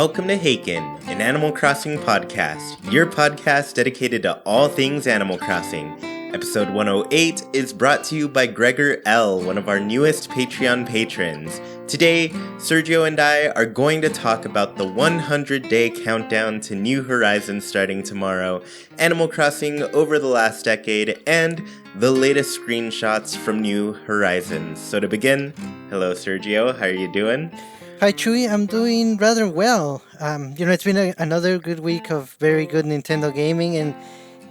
Welcome to Haken, an Animal Crossing podcast, your podcast dedicated to all things Animal Crossing. Episode 108 is brought to you by Gregor L., one of our newest Patreon patrons. Today, Sergio and I are going to talk about the 100-day countdown to New Horizons starting tomorrow, Animal Crossing over the last decade, and the latest screenshots from New Horizons. So to begin, hello Sergio, how are you doing? Hi Chewy, I'm doing rather well. It's been another good week of very good Nintendo gaming, and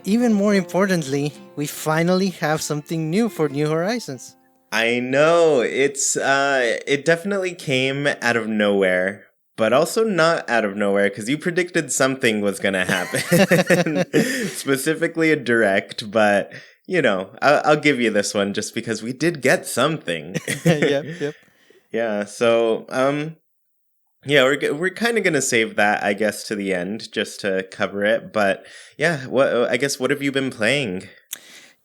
even more importantly, we finally have something new for New Horizons. I know, it definitely came out of nowhere, but also not out of nowhere, because you predicted something was going to happen, specifically a direct, but, I'll give you this one just because we did get something. Yep. Yeah, so, we're kind of going to save that, I guess, to the end, just to cover it, but, yeah, what have you been playing?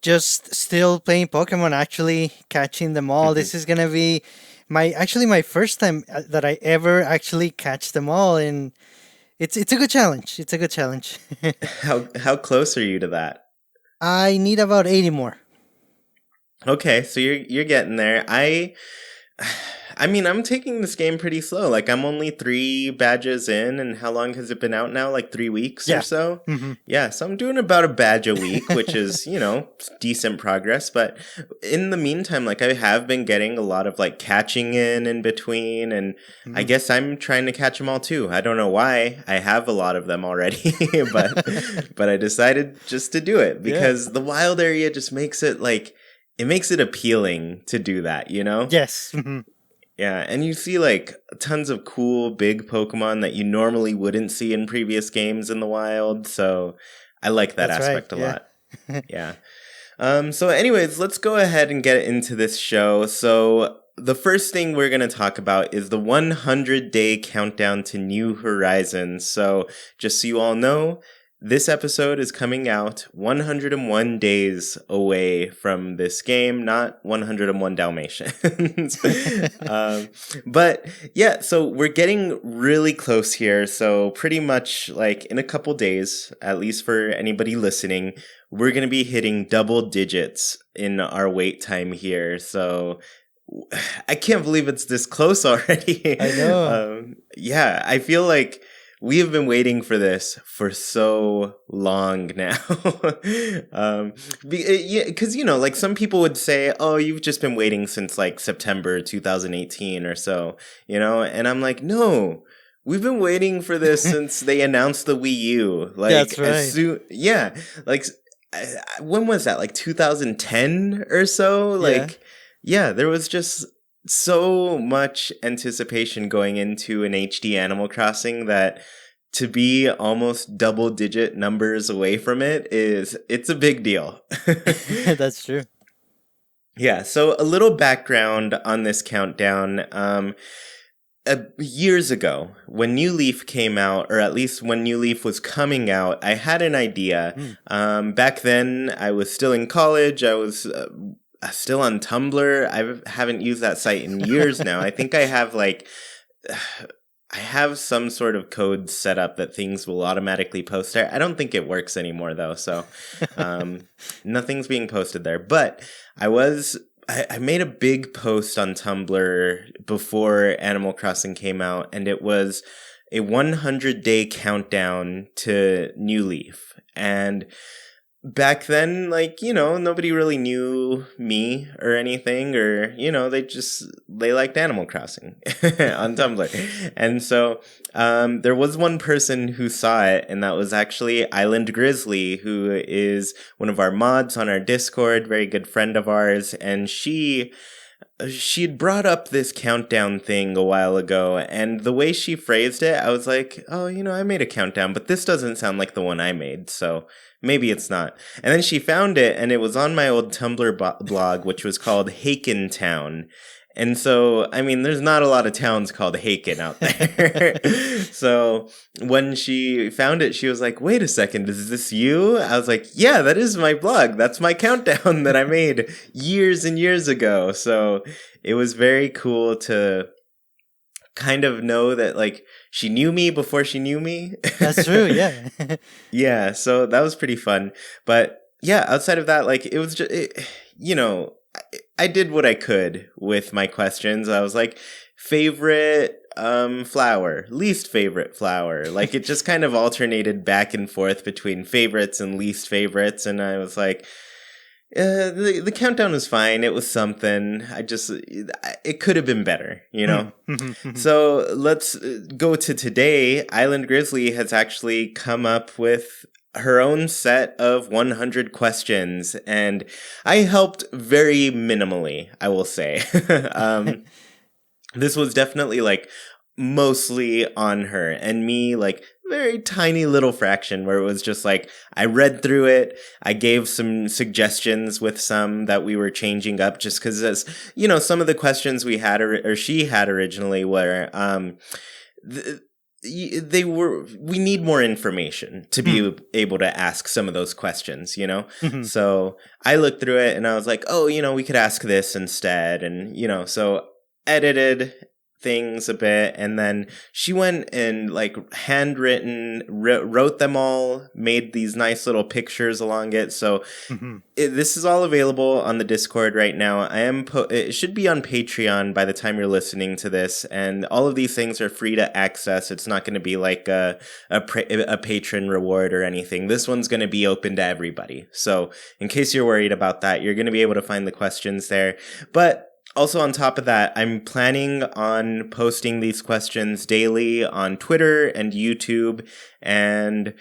Just still playing Pokemon, actually catching them all. Mm-hmm. This is going to be my first time that I ever actually catch them all, and it's a good challenge. It's a good challenge. How close are you to that? I need about 80 more. Okay, so you're getting there. I'm taking this game pretty slow. Like, I'm only 3 badges in, and how long has it been out now? Like 3 weeks or so? Mm-hmm. Yeah, so I'm doing about a badge a week, which is, decent progress. But in the meantime, like, I have been getting a lot of, like, catching in between, and I guess I'm trying to catch them all, too. I don't know why. I have a lot of them already, but I decided just to do it, because the wild area just makes it, like, it makes it appealing to do that, Yes. Mm-hmm. Yeah, and you see, like, tons of cool, big Pokemon that you normally wouldn't see in previous games in the wild, so I like that aspect a lot. Yeah. So anyways, let's go ahead and get into this show. So the first thing we're going to talk about is the 100-day countdown to New Horizons. So just so you all know, this episode is coming out 101 days away from this game, not 101 Dalmatians. But yeah, so we're getting really close here. So pretty much like in a couple days, at least for anybody listening, we're going to be hitting double digits in our wait time here. So I can't believe it's this close already. I know. Yeah, I feel like we have been waiting for this for so long now. Because, like some people would say, oh, you've just been waiting since like September 2018 or so, and I'm like, no, we've been waiting for this since they announced the Wii U. Like, that's right. Like, when was that? Like 2010 or so? Like, yeah, there was just so much anticipation going into an HD Animal Crossing that to be almost double-digit numbers away from it's a big deal. That's true. Yeah, so a little background on this countdown. Years ago, when New Leaf came out, or at least when New Leaf was coming out, I had an idea. Back then, I was still in college. I was still on Tumblr. I haven't used that site in years now. I think I have I have some sort of code set up that things will automatically post there. I don't think it works anymore though, so nothing's being posted there. But I made a big post on Tumblr before Animal Crossing came out, and it was a 100-day countdown to New Leaf. And back then, nobody really knew me or anything, or, they liked Animal Crossing on Tumblr. And so there was one person who saw it, and that was actually Island Grizzly, who is one of our mods on our Discord, very good friend of ours, and she had brought up this countdown thing a while ago, and the way she phrased it, I was like, oh, I made a countdown, but this doesn't sound like the one I made, so maybe it's not. And then she found it, and it was on my old Tumblr blog, which was called Haken Town. And so, there's not a lot of towns called Haken out there. So when she found it, she was like, wait a second, is this you? I was like, yeah, that is my blog. That's my countdown that I made years and years ago. So it was very cool to kind of know that like she knew me before she knew me. That's true. Yeah. Yeah, so that was pretty fun. But yeah, outside of that, like it was just, I did what I could with my questions. I was like, favorite flower, least favorite flower. Like it just kind of alternated back and forth between favorites and least favorites. And I was like, the countdown was fine. It was something. It could have been better, you know? So let's go to today. Island Grizzly has actually come up with her own set of 100 questions, and I helped very minimally, I will say. This was definitely like mostly on her, and me like very tiny little fraction where it was just like I read through it, I gave some suggestions with some that we were changing up just because, as you know, some of the questions we had or she had originally were we need more information to be able to ask some of those questions, you know? So I looked through it and I was like, oh, we could ask this instead. And, so edited things a bit, and then she went and like handwritten wrote them all, made these nice little pictures along it. So this is all available on the Discord right now. It should be on Patreon by the time you're listening to this, and all of these things are free to access. It's not going to be like a patron reward or anything. This one's going to be open to everybody. So in case you're worried about that, you're going to be able to find the questions there. But also, on top of that, I'm planning on posting these questions daily on Twitter and YouTube. And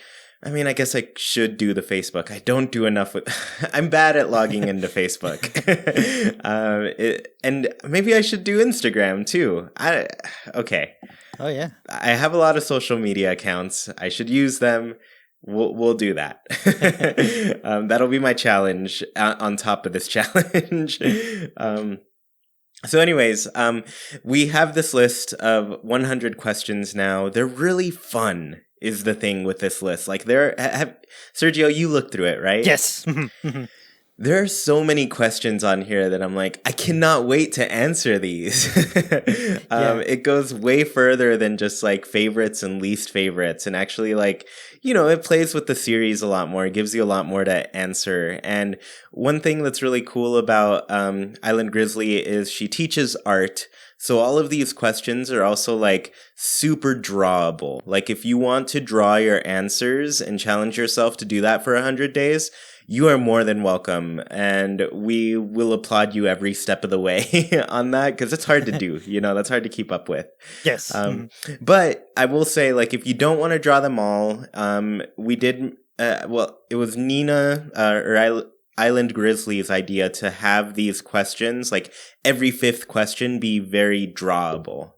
I mean, I guess I should do the Facebook. I don't do enough with. I'm bad at logging into Facebook. And maybe I should do Instagram too. Okay. Oh, yeah. I have a lot of social media accounts. I should use them. We'll do that. That'll be my challenge on top of this challenge. So anyways, we have this list of 100 questions now. They're really fun, is the thing with this list. Like Sergio, you looked through it, right? Yes. There are so many questions on here that I'm like, I cannot wait to answer these. It goes way further than just like favorites and least favorites. And actually like, it plays with the series a lot more. It gives you a lot more to answer. And one thing that's really cool about Island Grizzly is she teaches art. So all of these questions are also like super drawable. Like if you want to draw your answers and challenge yourself to do that for 100 days, you are more than welcome, and we will applaud you every step of the way on that, because it's hard to do, that's hard to keep up with. Yes. But I will say, like, if you don't want to draw them all, we did, it was Nina, or Island Grizzly's idea to have these questions, like every fifth question be very drawable,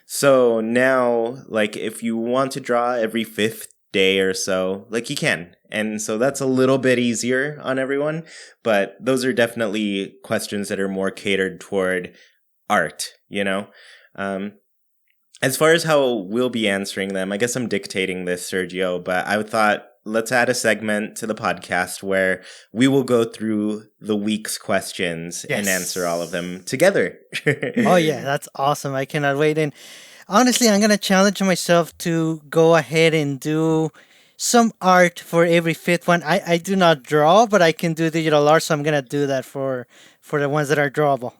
So now, like, if you want to draw every fifth day or so, like you can. And so that's a little bit easier on everyone, but those are definitely questions that are more catered toward art, As far as how we'll be answering them, I guess I'm dictating this, Sergio, but I thought let's add a segment to the podcast where we will go through the week's questions and answer all of them together. Oh, yeah, that's awesome. I cannot wait. And honestly, I'm going to challenge myself to go ahead and do some art for every fifth one. I do not draw, but I can do digital art, so I'm going to do that for the ones that are drawable.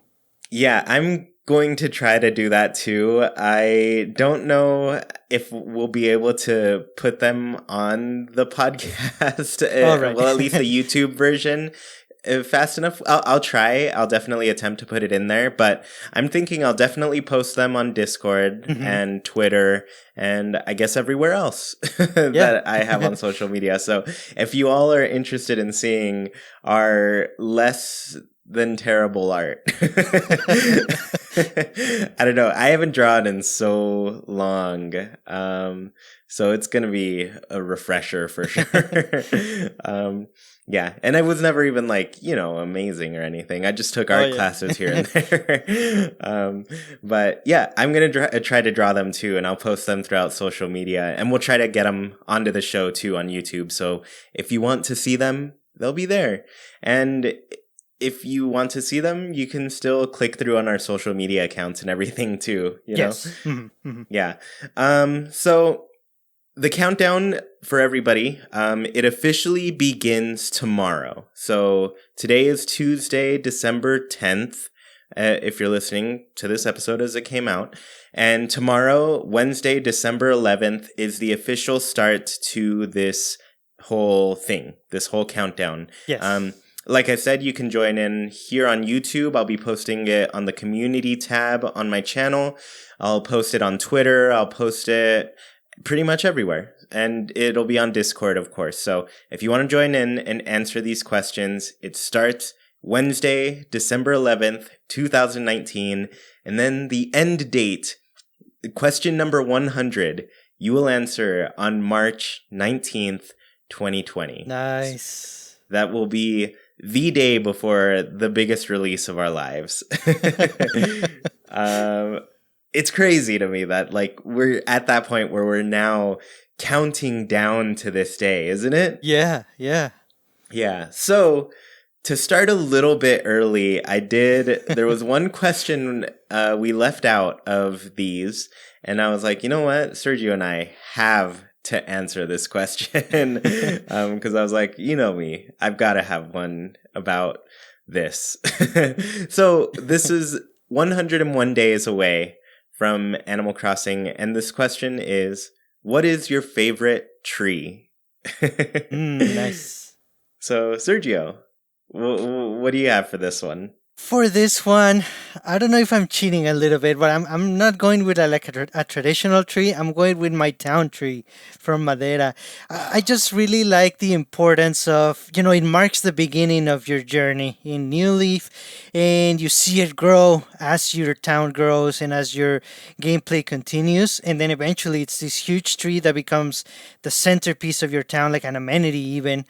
Yeah, I'm going to try to do that too. I don't know if we'll be able to put them on the podcast, Right. well, at least the YouTube version. Fast enough. I'll try. I'll definitely attempt to put it in there, but I'm thinking I'll definitely post them on Discord and Twitter and I guess everywhere else that I have on social media. So if you all are interested in seeing our less than terrible art, I don't know. I haven't drawn in so long. So it's going to be a refresher for sure. Yeah, and I was never even like, amazing or anything. I just took art classes here and there. But yeah, I'm going to try to draw them too, and I'll post them throughout social media, and we'll try to get them onto the show too on YouTube. So if you want to see them, they'll be there. And if you want to see them, you can still click through on our social media accounts and everything too, you know? Yes. Mm-hmm. Yeah. So the countdown for everybody, it officially begins tomorrow. So today is Tuesday, December 10th, if you're listening to this episode as it came out. And tomorrow, Wednesday, December 11th, is the official start to this whole thing, this whole countdown. Yes. Like I said, you can join in here on YouTube. I'll be posting it on the community tab on my channel. I'll post it on Twitter. I'll post it pretty much everywhere. And it'll be on Discord, of course. So if you want to join in and answer these questions, it starts Wednesday, December 11th, 2019. And then the end date, question number 100, you will answer on March 19th, 2020. Nice. That will be the day before the biggest release of our lives. It's crazy to me that like we're at that point where we're now counting down to this day, isn't it? Yeah. Yeah. So to start a little bit early, there was one question we left out of these, and I was like, you know what? Sergio and I have to answer this question because I was like, you know me, I've got to have one about this. So this is 101 days away from Animal Crossing, and this question is, what is your favorite tree? Nice. So Sergio, what do you have for this one? For this one, I don't know if I'm cheating a little bit, but I'm not going with a traditional tree. I'm going with my town tree from Madeira. I just really like the importance of, it marks the beginning of your journey in New Leaf, and you see it grow as your town grows and as your gameplay continues. And then eventually it's this huge tree that becomes the centerpiece of your town, like an amenity even.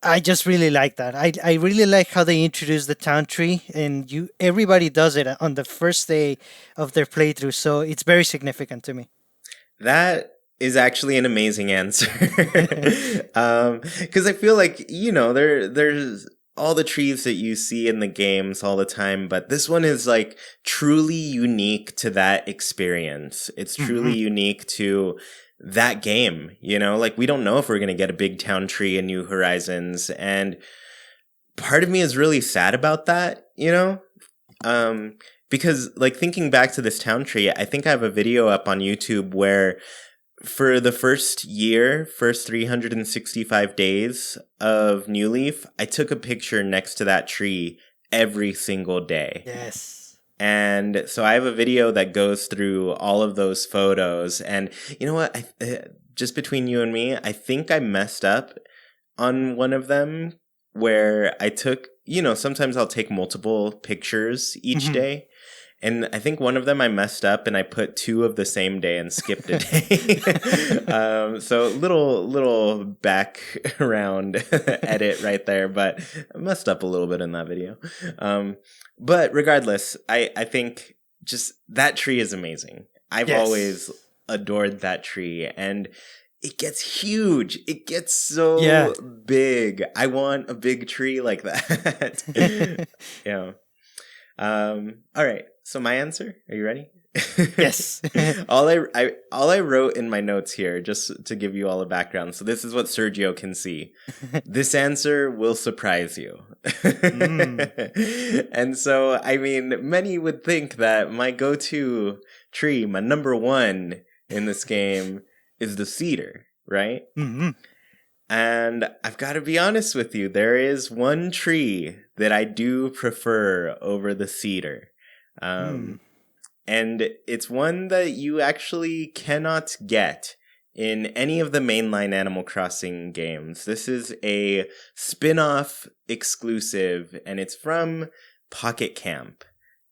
I just really like that. I really like how they introduce the town tree, and everybody does it on the first day of their playthrough, so it's very significant to me. That is actually an amazing answer. Because I feel like, there's all the trees that you see in the games all the time, but this one is like truly unique to that experience. It's truly unique to that game, like we don't know if we're going to get a big town tree in New Horizons, and part of me is really sad about that, because like thinking back to this town tree, I think I have a video up on YouTube where for the first 365 days of New Leaf, I took a picture next to that tree every single day. Yes. And so I have a video that goes through all of those photos. And you know what? Just between you and me, I think I messed up on one of them where I took, sometimes I'll take multiple pictures each day. And I think one of them I messed up and I put 2 of the same day and skipped a day. So little background edit right there, but I messed up a little bit in that video. But regardless, I think just that tree is amazing. I've always adored that tree, and it gets huge. It gets so big. I want a big tree like that. Yeah. All right. So my answer, are you ready? Yes. all I wrote in my notes here, just to give you all a background. So this is what Sergio can see. This answer will surprise you. And so, I mean, many would think that my go-to tree, my number one in this game, is the cedar, right? And I've got to be honest with you, there is one tree that I do prefer over the cedar. And it's one that you actually cannot get in any of the mainline Animal Crossing games. This is a spin-off exclusive, and it's from Pocket Camp.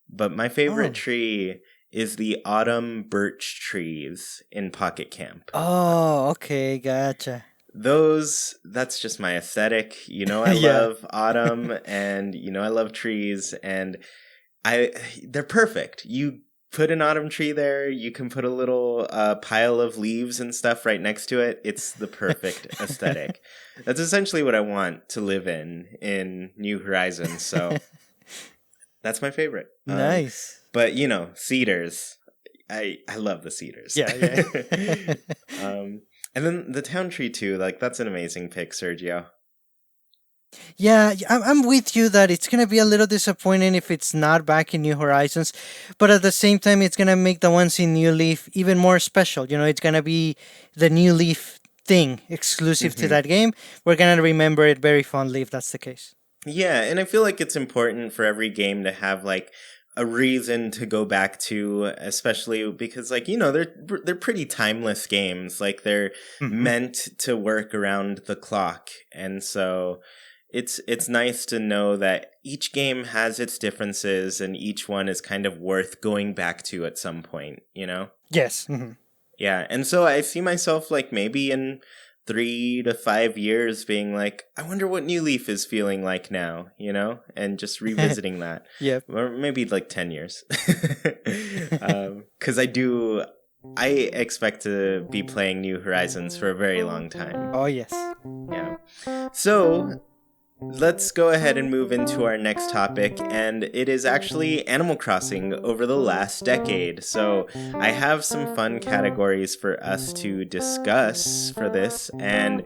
But my favorite tree is the autumn birch trees in Pocket Camp. Oh, okay, gotcha. That's just my aesthetic. I love autumn, and I love trees, and they're perfect. You put an autumn tree there. You can put a little pile of leaves and stuff right next to it. It's the perfect aesthetic. That's essentially what I want to live in New Horizons. So that's my favorite. Nice. But cedars. I love the cedars. Yeah. And then the town tree too. Like that's an amazing pick, Sergio. Yeah, I'm with you that it's gonna be a little disappointing if it's not back in New Horizons, but at the same time, it's gonna make the ones in New Leaf even more special. It's gonna be the New Leaf thing exclusive to that game. We're gonna remember it very fondly if that's the case. Yeah, and I feel like it's important for every game to have like a reason to go back to, especially because they're pretty timeless games. Like they're meant to work around the clock, and so it's nice to know that each game has its differences and each one is kind of worth going back to at some point, Yes. Yeah, and so I see myself like maybe in 3 to 5 years being like, I wonder what New Leaf is feeling like now, and just revisiting that. Yep. Or maybe like 10 years. Because I expect to be playing New Horizons for a very long time. Oh, yes. Yeah. So let's go ahead and move into our next topic, and it is actually Animal Crossing over the last decade. So I have some fun categories for us to discuss for this, and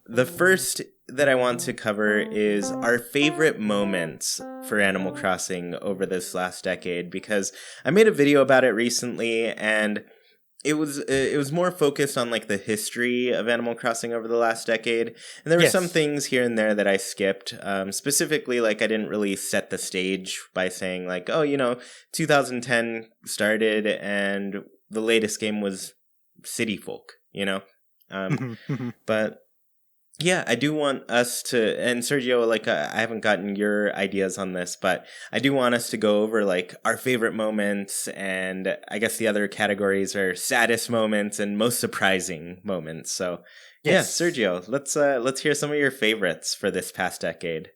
the first that I want to cover is our favorite moments for Animal Crossing over this last decade, because I made a video about it recently, and it was more focused on like the history of Animal Crossing over the last decade, and there were some things here and there that I skipped. Specifically, like I didn't really set the stage by saying like, 2010 started and the latest game was City Folk, but. Yeah, I do want us to, and Sergio, like, I haven't gotten your ideas on this, but I do want us to go over, like, our favorite moments, and I guess the other categories are saddest moments and most surprising moments. So, yes. Yeah, Sergio, let's hear some of your favorites for this past decade.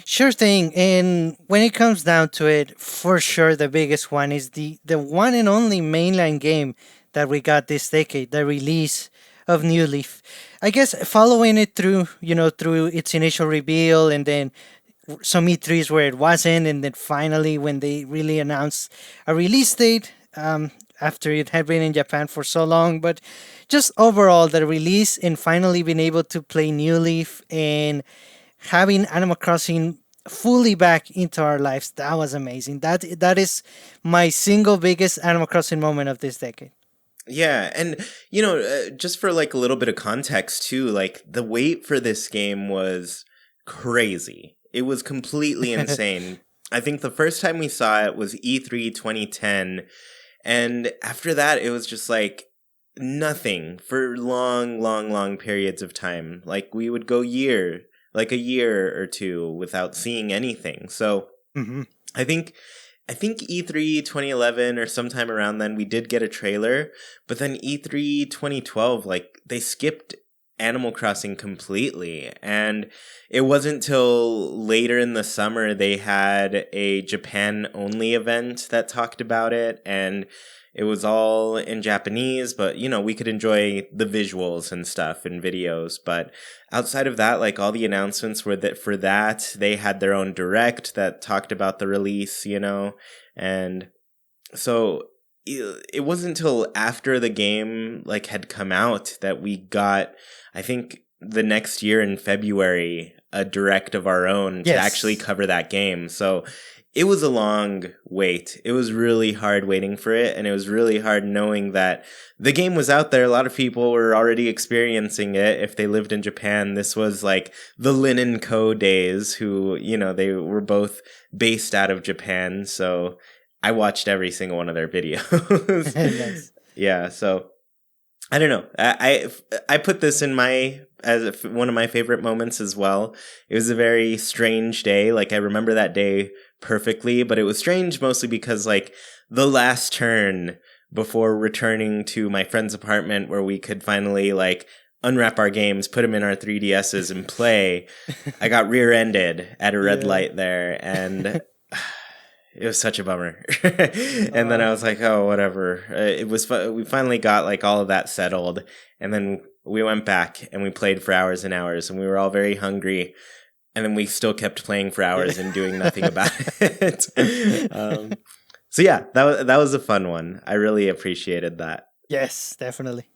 Sure thing. And when it comes down to it, for sure, the biggest one is the one and only mainline game that we got this decade, the release of New Leaf. I guess following it through, through its initial reveal and then some E3s where it wasn't, and then finally when they really announced a release date after it had been in Japan for so long. But just overall, the release and finally being able to play New Leaf and having Animal Crossing fully back into our lives, that was amazing. That is my single biggest Animal Crossing moment of this decade. Yeah, and just for like a little bit of context too, like the wait for this game was crazy. It was completely insane. I think the first time we saw it was E3 2010, and after that it was just like nothing for long periods of time. Like we would go a year or two without seeing anything. So I think E3 2011 or sometime around then we did get a trailer, but then E3 2012, like they skipped Animal Crossing completely. And it wasn't till later in the summer they had a Japan only event that talked about it, and it was all in Japanese, but we could enjoy the visuals and stuff and videos. But outside of that, like all the announcements were that for that, they had their own direct that talked about the release, and so it wasn't until after the game like had come out that we got, I think the next year in February, a direct of our own to actually cover that game. So it was a long wait. It was really hard waiting for it, and it was really hard knowing that the game was out there. A lot of people were already experiencing it if they lived in Japan. This was like the Linen Co. days, who, they were both based out of Japan, so I watched every single one of their videos. Nice. Yeah, so I don't know. I put this in as one of my favorite moments as well. It was a very strange day. Like I remember that day perfectly, but it was strange mostly because like the last turn before returning to my friend's apartment where we could finally like unwrap our games, put them in our 3DSs and play, I got rear-ended at a red light there, and it was such a bummer. And then I was like, oh, whatever. It was we finally got like all of that settled, and then we went back and we played for hours and hours, and we were all very hungry, and then we still kept playing for hours and doing nothing about it. So yeah, that was a fun one. I really appreciated that. Yes, definitely.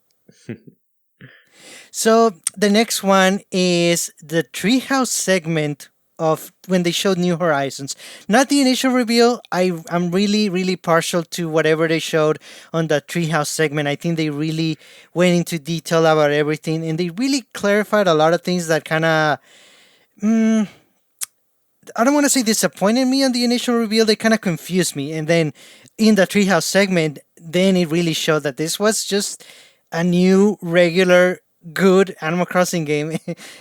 So the next one is the Treehouse segment of when they showed New Horizons. Not the initial reveal. I'm really, really partial to whatever they showed on the Treehouse segment. I think they really went into detail about everything, and they really clarified a lot of things that kind of, I don't want to say disappointed me on the initial reveal. They kind of confused me. And then in the Treehouse segment, then it really showed that this was just a new, regular, good Animal Crossing game.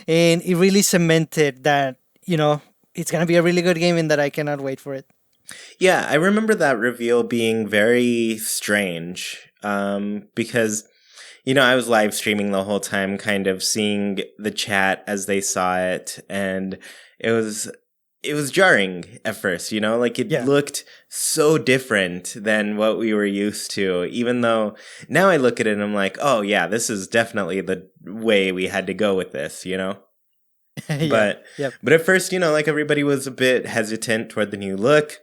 And it really cemented that, it's going to be a really good game and that I cannot wait for it. Yeah, I remember that reveal being very strange because, I was live streaming the whole time, kind of seeing the chat as they saw it. And it was jarring at first, like it looked so different than what we were used to, even though now I look at it and I'm like, oh yeah, this is definitely the way we had to go with this, But at first, like everybody was a bit hesitant toward the new look.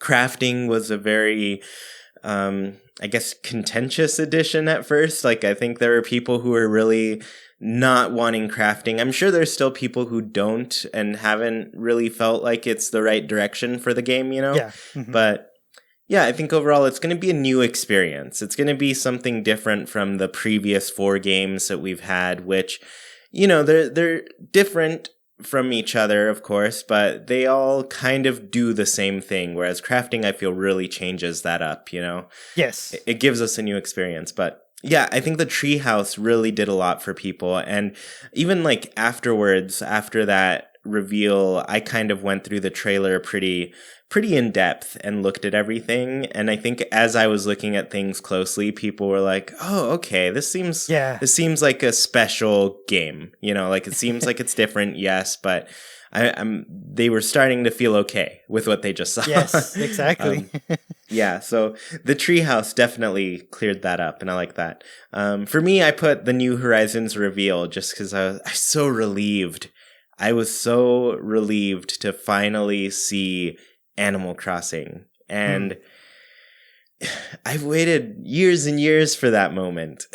Crafting was a very, I guess, contentious addition at first. Like, I think there were people who were really not wanting crafting. I'm sure there's still people who don't and haven't really felt like it's the right direction for the game, Yeah. Mm-hmm. But yeah, I think overall it's going to be a new experience. It's going to be something different from the previous 4 games that we've had, which, they're different from each other, of course, but they all kind of do the same thing. Whereas crafting, I feel, really changes that up, Yes. It gives us a new experience, but yeah, I think the treehouse really did a lot for people. And even like afterwards, after that reveal, I kind of went through the trailer pretty in depth and looked at everything. And I think as I was looking at things closely, people were like, oh, okay, this seems like a special game. Like it seems like it's different, yes, but they were starting to feel okay with what they just saw. Yes, exactly. Yeah, so the treehouse definitely cleared that up, and I like that. For me, I put the New Horizons reveal just because I was so relieved. I was so relieved to finally see Animal Crossing, and I've waited years and years for that moment.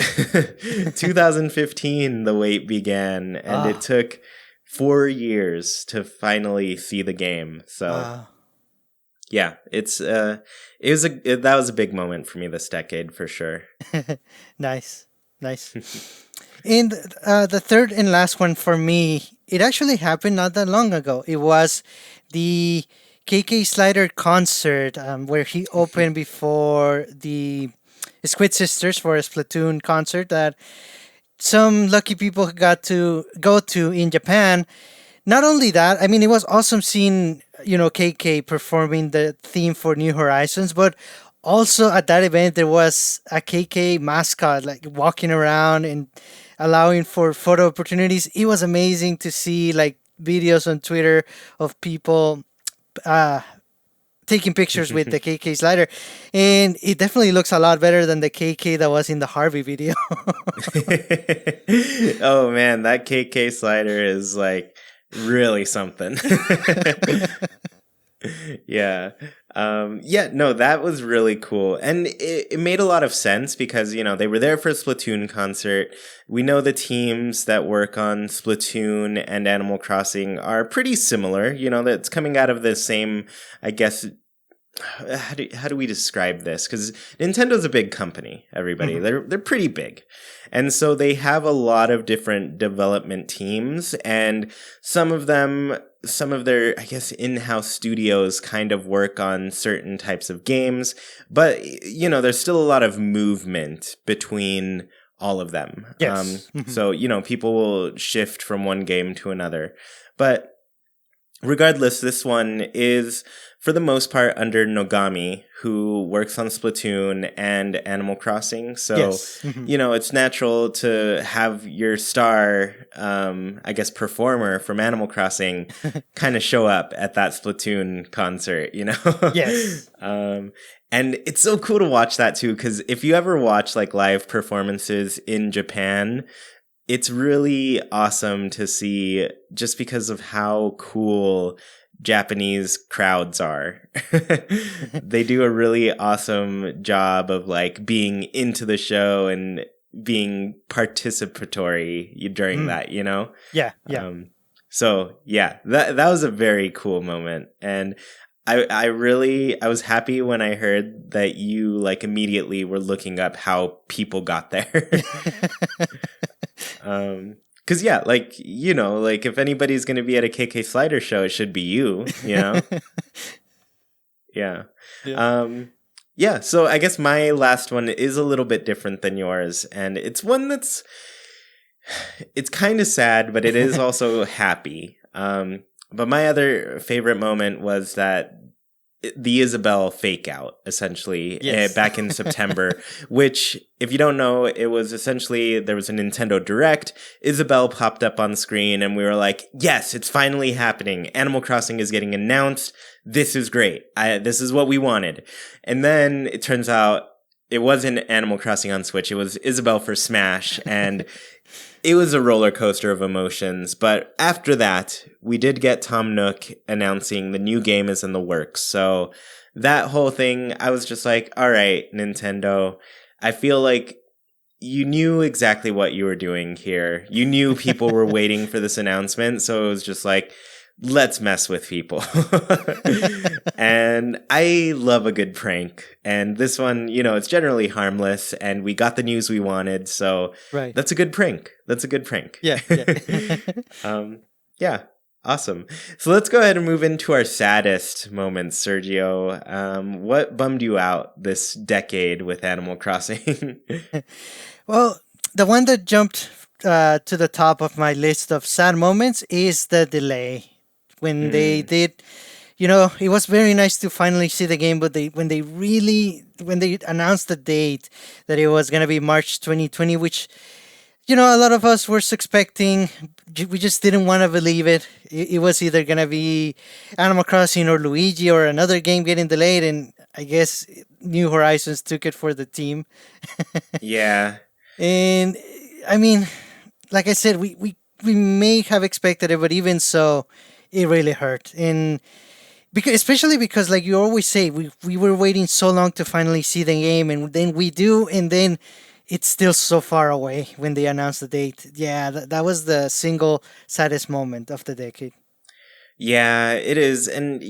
2015, the wait began, and it took 4 years to finally see the game. So, yeah, that was a big moment for me this decade for sure. Nice. And the third and last one for me, it actually happened not that long ago. It was the KK Slider concert where he opened before the Squid Sisters for a Splatoon concert that some lucky people got to go to in Japan. Not only that, I mean, it was awesome seeing, KK performing the theme for New Horizons, but also at that event, there was a KK mascot, like walking around and allowing for photo opportunities. It was amazing to see like videos on Twitter of people taking pictures with the KK slider, and it definitely looks a lot better than the KK that was in the Harvey video. Oh man, that KK slider is like really something. Yeah. No, that was really cool. And it made a lot of sense because, they were there for a Splatoon concert. We know the teams that work on Splatoon and Animal Crossing are pretty similar. That's coming out of the same, I guess, how do we describe this? Because Nintendo's a big company, everybody. Mm-hmm. They're pretty big. And so they have a lot of different development teams, and some of their, I guess, in-house studios kind of work on certain types of games, but, there's still a lot of movement between all of them. Yes. So, people will shift from one game to another. But regardless, this one is, for the most part, under Nogami, who works on Splatoon and Animal Crossing. So, Yes. Mhm. it's natural to have your star, I guess, performer from Animal Crossing kind of show up at that Splatoon concert, Yes. And it's so cool to watch that too, because if you ever watch like live performances in Japan, it's really awesome to see just because of how cool Japanese crowds are. They do a really awesome job of like being into the show and being participatory during Mm. that, you know? Yeah. Yeah. So yeah, that was a very cool moment. And I was happy when I heard that you like immediately were looking up how people got there. Cause yeah, like, like if anybody's going to be at a KK Slider show, it should be you. Yeah. Yeah. Um, yeah. So I guess my last one is a little bit different than yours. And it's one it's kind of sad, but it is also happy. But my other favorite moment was that the Isabelle fake out, essentially, Yes. back in September, which, if you don't know, it was essentially, there was a Nintendo Direct, Isabelle popped up on screen, and we were like, yes, it's finally happening. Animal Crossing is getting announced. This is great. This is what we wanted. And then it turns out it wasn't Animal Crossing on Switch. It was Isabelle for Smash, and it was a roller coaster of emotions, but after that, we did get Tom Nook announcing the new game is in the works. So that whole thing, I was just like, all right, Nintendo, I feel like you knew exactly what you were doing here. You knew people were waiting for this announcement, so it was just like, let's mess with people. And I love a good prank. And this one, it's generally harmless, and we got the news we wanted, so Right. that's a good prank. That's a good prank. Yeah. Yeah. Awesome. So let's go ahead and move into our saddest moments, Sergio. What bummed you out this decade with Animal Crossing? Well, the one that jumped to the top of my list of sad moments is the delay. When they did, it was very nice to finally see the game, but when they announced the date that it was gonna be March 2020, which a lot of us were expecting, we just didn't want to believe it. It was either gonna be Animal Crossing or Luigi or another game getting delayed, and I guess New Horizons took it for the team. Yeah. And I mean, like I said, we may have expected it, but even so, it really hurt. And especially because, like you always say, we were waiting so long to finally see the game, and then we do, and then it's still so far away when they announce the date. Yeah, that was the single saddest moment of the decade. Yeah, it is. And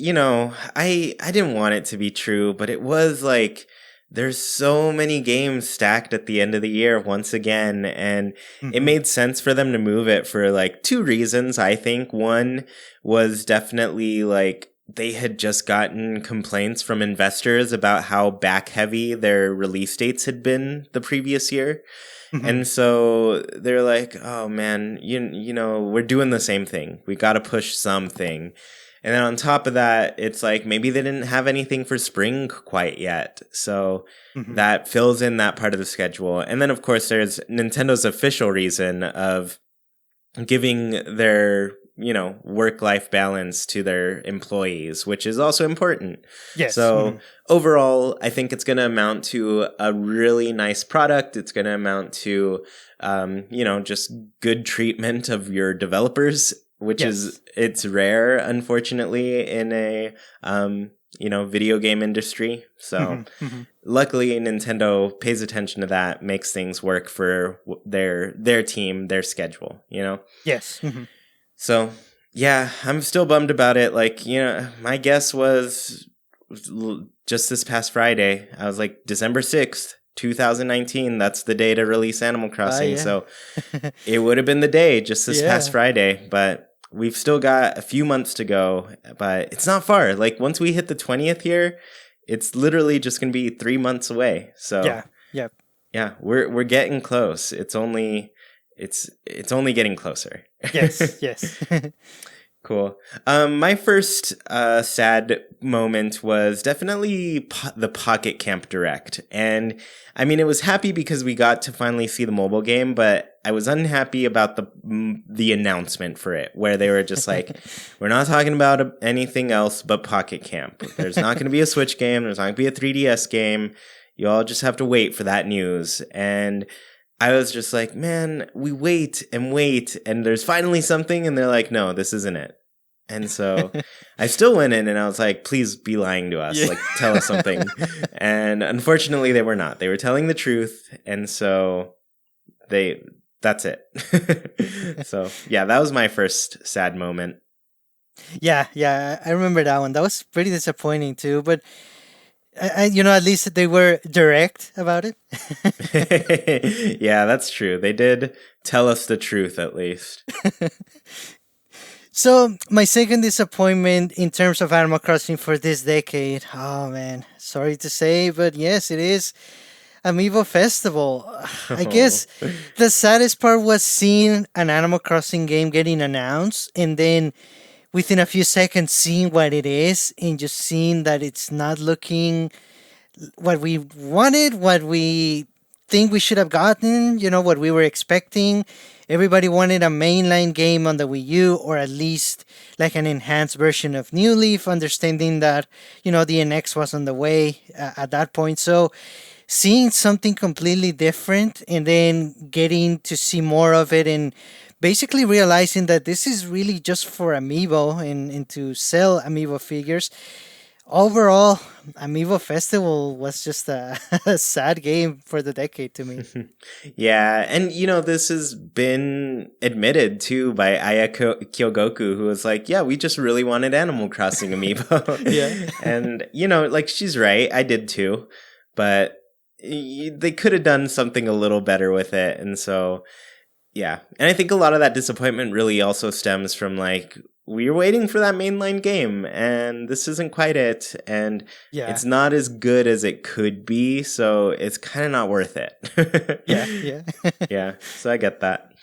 I didn't want it to be true, but it was like there's so many games stacked at the end of the year once again, and it made sense for them to move it for like two reasons, I think. One was definitely like they had just gotten complaints from investors about how back heavy their release dates had been the previous year. And so they're like, oh man, we're doing the same thing. We got to push something. And then on top of that, it's like maybe they didn't have anything for spring quite yet. So that fills in that part of the schedule. And then, of course, there's Nintendo's official reason of giving their work-life balance to their employees, which is also important. Yes. So overall, I think it's going to amount to a really nice product. It's going to amount to, just good treatment of your developers, which it's rare, unfortunately, in a, video game industry. So luckily, Nintendo pays attention to that, makes things work for their team, their schedule, Yes. So, yeah, I'm still bummed about it. Like, my guess was just this past Friday. I was like, December 6th, 2019. That's the day to release Animal Crossing. Yeah. So it would have been the day just this past Friday. But we've still got a few months to go. But it's not far. Like, once we hit the 20th here, it's literally just going to be 3 months away. So, yeah, we're getting close. It's only getting closer. Yes. Cool. My first sad moment was definitely the Pocket Camp Direct. And I mean, it was happy because we got to finally see the mobile game, but I was unhappy about the announcement for it, where they were just like, we're not talking about anything else but Pocket Camp. There's not going to be a Switch game. There's not going to be a 3DS game. You all just have to wait for that news. And I was just like, man, we wait, and there's finally something, and they're like, no, this isn't it. And so I still went in and I was like, please be lying to us. Yeah. Like, tell us something. And unfortunately, they were not. They were telling the truth. And so that's it. So, yeah, that was my first sad moment. Yeah, I remember that one. That was pretty disappointing too, but at least they were direct about it. Yeah, that's true. They did tell us the truth, at least. So, my second disappointment in terms of Animal Crossing for this decade. Oh man, sorry to say, but yes, it is Amiibo Festival. I guess the saddest part was seeing an Animal Crossing game getting announced and then within a few seconds seeing what it is and just seeing that it's not looking what we wanted, what we think we should have gotten, what we were expecting. Everybody wanted a mainline game on the Wii U, or at least like an enhanced version of New Leaf, understanding that, the NX was on the way at that point. So seeing something completely different and then getting to see more of it and basically realizing that this is really just for Amiibo and to sell Amiibo figures. Overall, Amiibo Festival was just a, a sad game for the decade to me. Yeah, and this has been admitted too by Aya Kyogoku, who was like, yeah, we just really wanted Animal Crossing Amiibo. Yeah. And, like, she's right, I did too, but they could have done something a little better with it, and so, yeah. And I think a lot of that disappointment really also stems from, like, we were waiting for that mainline game, and this isn't quite it, and it's not as good as it could be, so it's kind of not worth it. Yeah. Yeah, so I get that.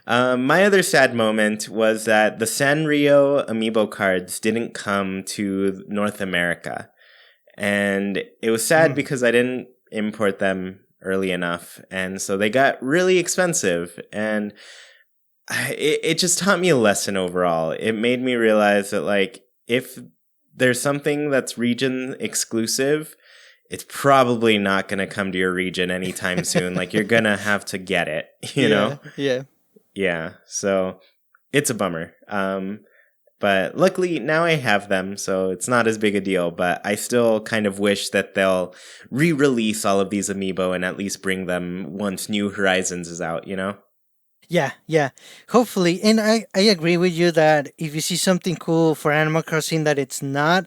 My other sad moment was that the Sanrio Amiibo cards didn't come to North America, and it was sad because I didn't import them early enough, and so they got really expensive, and it just taught me a lesson overall. It made me realize that, like, if there's something that's region exclusive, it's probably not going to come to your region anytime soon. Like, you're going to have to get it, you know? Yeah. Yeah, so it's a bummer. But luckily now I have them, so it's not as big a deal, but I still kind of wish that they'll re-release all of these Amiibo and at least bring them once New Horizons is out, Yeah. Hopefully. And I agree with you that if you see something cool for Animal Crossing that it's not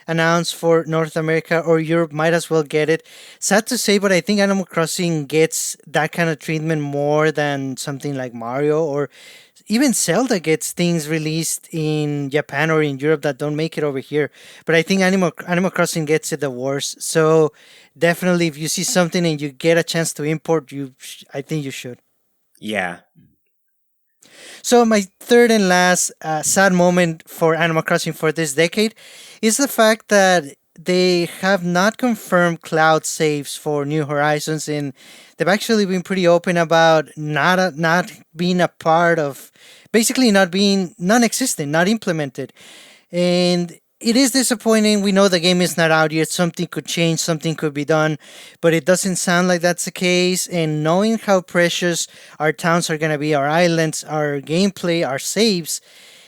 announced for North America or Europe, might as well get it. Sad to say, but I think Animal Crossing gets that kind of treatment more than something like Mario, or even Zelda gets things released in Japan or in Europe that don't make it over here. But I think Animal Crossing gets it the worst. So definitely, if you see something and you get a chance to import, I think you should. Yeah. So my third and last sad moment for Animal Crossing for this decade is the fact that they have not confirmed cloud saves for New Horizons, and they've actually been pretty open about not being a part of, basically not being non-existent, not implemented, and it is disappointing. We know the game is not out yet. Something could change, something could be done, but it doesn't sound like that's the case. And knowing how precious our towns are going to be, our islands, our gameplay, our saves,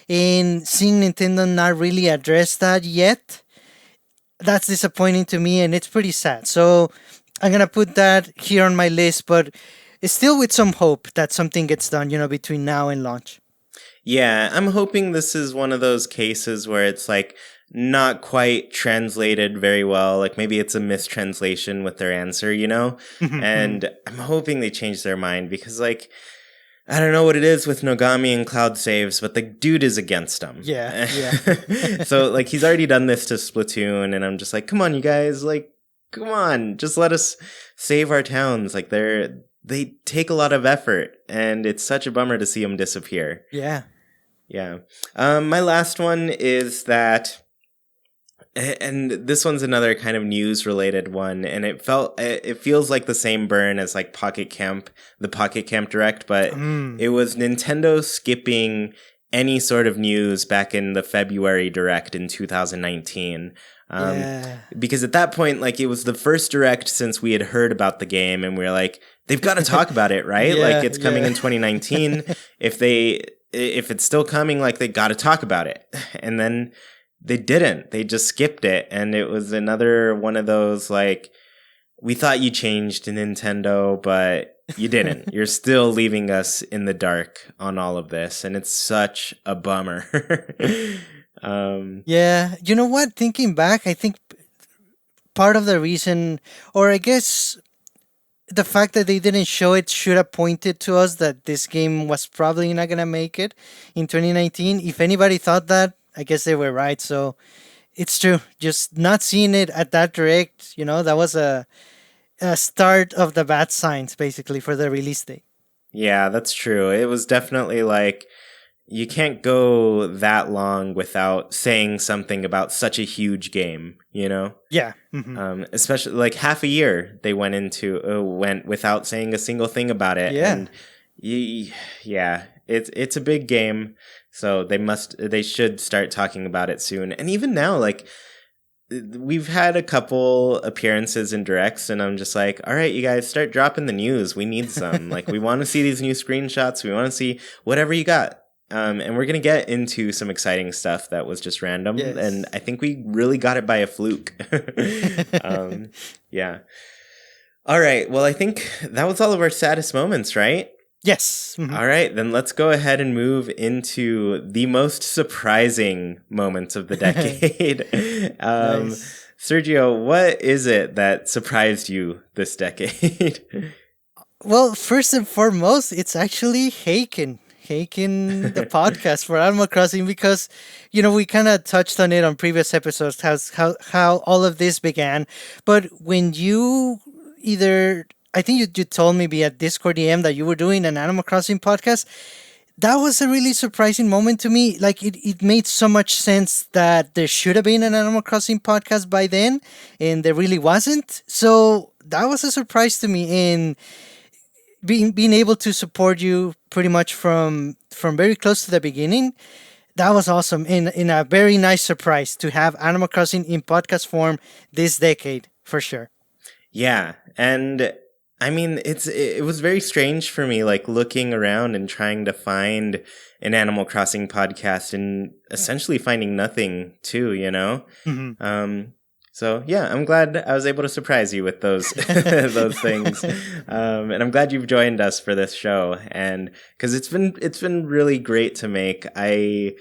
and seeing Nintendo not really address that yet, that's disappointing to me, and it's pretty sad. So I'm going to put that here on my list, but it's still with some hope that something gets done, between now and launch. Yeah, I'm hoping this is one of those cases where it's like not quite translated very well. Like maybe it's a mistranslation with their answer, And I'm hoping they change their mind because, like, I don't know what it is with Nogami and cloud saves, but the dude is against them. Yeah. So, like, he's already done this to Splatoon, and I'm just like, come on, you guys, like, come on, just let us save our towns. Like, they take a lot of effort, and it's such a bummer to see them disappear. Yeah. Yeah. My last one is that, and this one's another kind of news related one, and it feels like the same burn as like the Pocket Camp Direct, but Mm, it was Nintendo skipping any sort of news back in the February Direct in 2019. Um, yeah. because at that point, like, it was the first Direct since we had heard about the game, and we were like, they've got to talk about it, right? Like, Yeah, it's coming yeah. in 2019. If it's still coming, like, they got to talk about it. And then they didn't. They just skipped it, and it was another one of those, like, we thought you changed to Nintendo, but you didn't. You're still leaving us in the dark on all of this, and it's such a bummer. um, Yeah, you know what? Thinking back, I think part of the reason, or I guess the fact that they didn't show it should have pointed to us that this game was probably not gonna make it in 2019. If anybody thought that, I guess they were right. So it's true. Just not seeing it at that direct, that was a start of the bad signs basically for the release date. yeah, that's true. It was definitely like, you can't go that long without saying something about such a huge game, you know? Yeah. Hmm. Especially like half a year they went without saying a single thing about it, Yeah. and yeah, it's a big game, so they should start talking about it soon. And even now, like, we've had a couple appearances in directs, and I'm just like, all right, you guys, start dropping the news. We need some. Like, we want to see these new screenshots. We want to see whatever you got. And we're gonna get into some exciting stuff that was just random, and Yes. I think we really got it by a fluke. um, yeah. All right. Well, I think that was all of our saddest moments, right? Yes. Hmm. All right, then let's go ahead and move into the most surprising moments of the decade. Nice. Sergio, what is it that surprised you this decade? Well, first and foremost, it's actually Haken. Haken, the podcast for Animal Crossing, because we kind of touched on it on previous episodes, how all of this began. But when you either, I think you told me via Discord DM that you were doing an Animal Crossing podcast, that was a really surprising moment to me. Like it made so much sense that there should have been an Animal Crossing podcast by then, and there really wasn't. So that was a surprise to me. And being able to support you pretty much from very close to the beginning, that was awesome. In a very nice surprise to have Animal Crossing in podcast form this decade for sure. Yeah, and I mean, it was very strange for me, like, looking around and trying to find an Animal Crossing podcast and essentially finding nothing too, you know? Hmm. So yeah, I'm glad I was able to surprise you with those those things, and I'm glad you've joined us for this show. And because it's been really great to make. I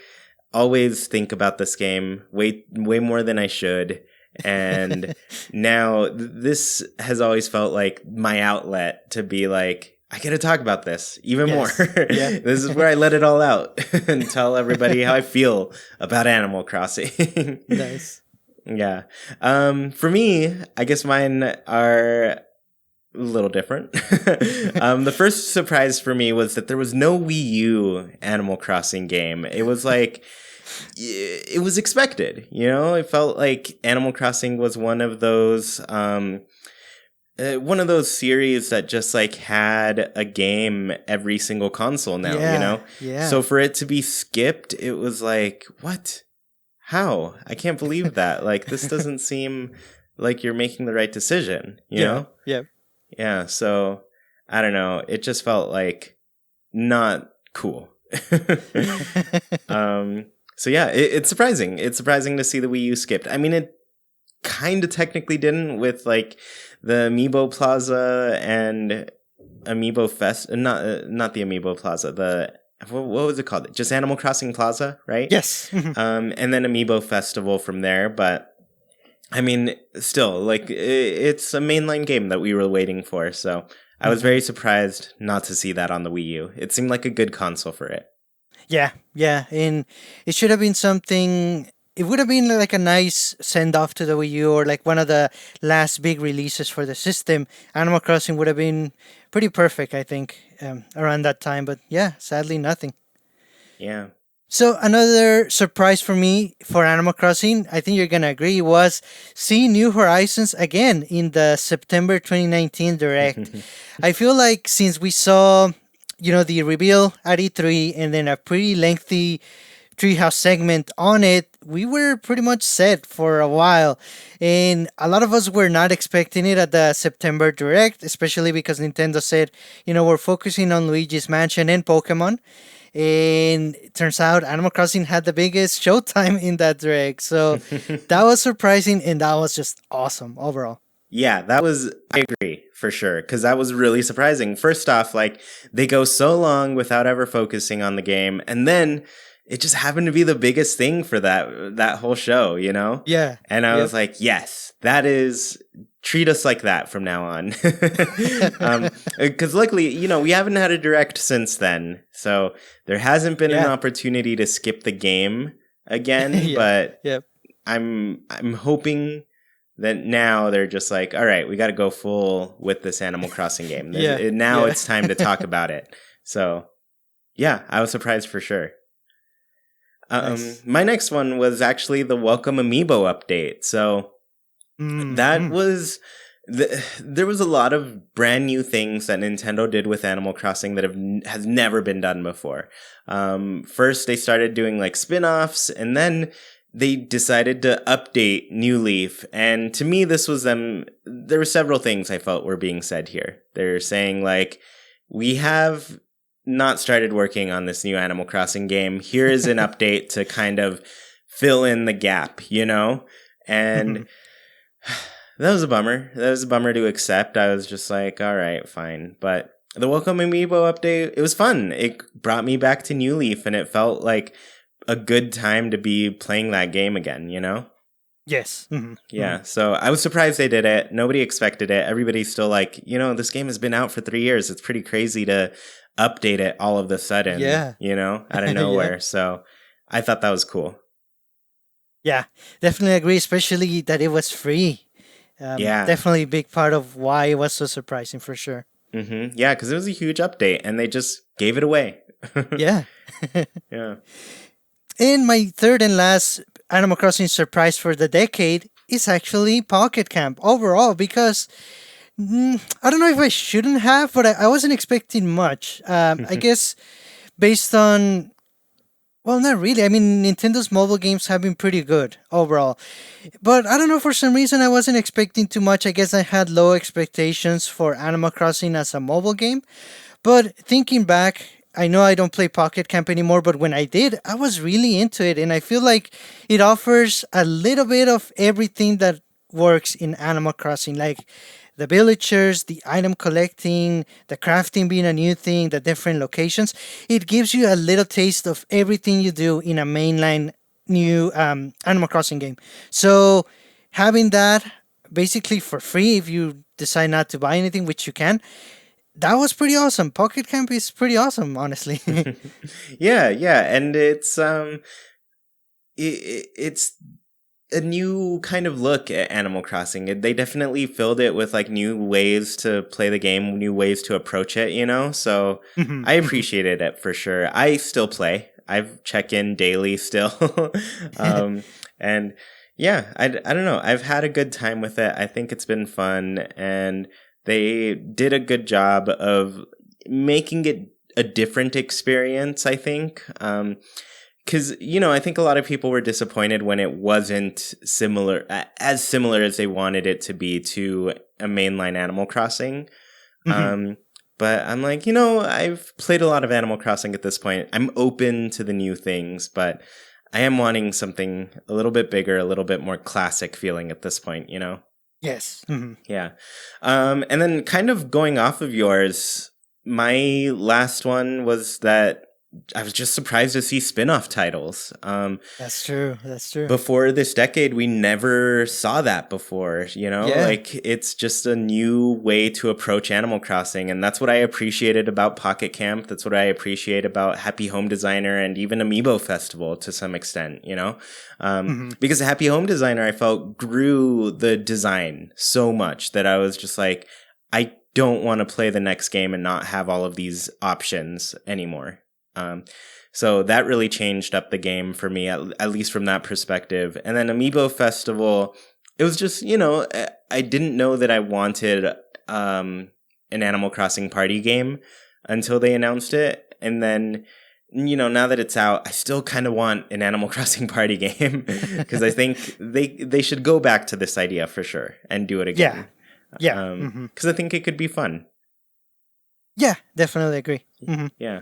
always think about this game way more than I should, and now this has always felt like my outlet to be like, I get to talk about this even more. Yes. Yeah. This is where I let it all out and tell everybody how I feel about Animal Crossing. Nice. Yeah. For me, I guess mine are a little different. The first surprise for me was that there was no Wii U Animal Crossing game. It was like, it was expected, you know? It felt like Animal Crossing was one of those series that just like had a game every single console now, you Yeah. know? Yeah. So for it to be skipped, it was like, what? How? I can't believe that. Like, this doesn't seem like you're making the right decision, you Yeah. know? Yeah. Yeah, so I don't know. It just felt like not cool. So yeah, it's surprising. It's surprising to see the Wii U skipped. I mean, it kind of technically didn't with like the Amiibo Plaza and Amiibo Fest. Not the Amiibo Plaza. What was it called? Just Animal Crossing Plaza, right? Yes. And then Amiibo Festival from there. But I mean, still, like, it's a mainline game that we were waiting for. So I was very surprised not to see that on the Wii U. It seemed like a good console for it. Yeah, yeah, and it should have been something. It would have been like a nice send off to the Wii U, or like one of the last big releases for the system. Animal Crossing would have been pretty perfect, I think, around that time. But yeah, sadly, nothing. Yeah. So another surprise for me for Animal Crossing, I think you're gonna agree, was see New Horizons again in the September 2019 Direct. I feel like since we saw, the reveal at E3 and then a pretty lengthy Treehouse segment on it, we were pretty much set for a while. And a lot of us were not expecting it at the September Direct, especially because Nintendo said, we're focusing on Luigi's Mansion and Pokemon. And it turns out Animal Crossing had the biggest showtime in that Direct. So that was surprising and that was just awesome overall. Yeah, I agree for sure, because that was really surprising. First off, like, they go so long without ever focusing on the game, and then it just happened to be the biggest thing for that whole show, you know? Yeah. And I Yep. was like, yes, treat us like that from now on. Because luckily, we haven't had a direct since then, so there hasn't been an Yeah. opportunity to skip the game again, Yeah. but Yep. I'm hoping that now they're just like, all right, we got to go full with this Animal Crossing game. Yeah. Now Yeah. it's time to talk about it. So, yeah, I was surprised for sure. Nice. My next one was actually the Welcome Amiibo update. So that Mm-hmm. was there was a lot of brand new things that Nintendo did with Animal Crossing that has never been done before. First, they started doing like spin-offs, and then they decided to update New Leaf. And to me, this was them. There were several things I felt were being said here. They're saying like, we have not started working on this new Animal Crossing game. Here is an update to kind of fill in the gap, And that was a bummer. That was a bummer to accept. I was just like, all right, fine. But the Welcome Amiibo update, it was fun. It brought me back to New Leaf, and it felt like a good time to be playing that game again, Yes. Mm-hmm. Yeah, so I was surprised they did it. Nobody expected it. Everybody's still like, this game has been out for 3 years. It's pretty crazy to update it all of a sudden, Yeah. out of Yeah. nowhere. So I thought that was cool. Yeah. Definitely agree, especially that it was free. Yeah. Definitely a big part of why it was so surprising for sure. Yeah, because it was a huge update, and they just gave it away. Yeah. Yeah. And my third and last Animal Crossing surprise for the decade is actually Pocket Camp overall because I don't know if I shouldn't have, but I wasn't expecting much. I guess based on, well, not really. I mean, Nintendo's mobile games have been pretty good overall. But I don't know, for some reason, I wasn't expecting too much. I guess I had low expectations for Animal Crossing as a mobile game. But thinking back, I know I don't play Pocket Camp anymore, but when I did, I was really into it. And I feel like it offers a little bit of everything that works in Animal Crossing, like the villagers, the item collecting, the crafting being a new thing, the different locations. It gives you a little taste of everything you do in a mainline new Animal Crossing game. So having that basically for free if you decide not to buy anything, which you can, that was pretty awesome. Pocket Camp is pretty awesome, honestly. Yeah, and it's a new kind of look at Animal Crossing. They definitely filled it with like new ways to play the game, new ways to approach it, So I appreciated it for sure. I still play. I've check in daily still. And yeah, I don't know. I've had a good time with it. I think it's been fun, and they did a good job of making it a different experience, I think. Because, I think a lot of people were disappointed when it wasn't as similar as they wanted it to be to a mainline Animal Crossing. But I'm like, I've played a lot of Animal Crossing at this point. I'm open to the new things, but I am wanting something a little bit bigger, a little bit more classic feeling at this point, Yes. Yeah. And then kind of going off of yours, my last one was that I was just surprised to see spin-off titles. That's true. That's true. Before this decade, we never saw that before, Yeah. Like, it's just a new way to approach Animal Crossing, and that's what I appreciated about Pocket Camp. That's what I appreciate about Happy Home Designer and even Amiibo Festival to some extent, Because Happy Home Designer, I felt, grew the design so much that I was just like, I don't want to play the next game and not have all of these options anymore. So that really changed up the game for me, at least from that perspective. And then Amiibo Festival, it was just, I didn't know that I wanted an Animal Crossing party game until they announced it. And then, now that it's out, I still kind of want an Animal Crossing party game because I think they should go back to this idea for sure and do it again. Yeah. Because I think it could be fun. Yeah, definitely agree. Yeah.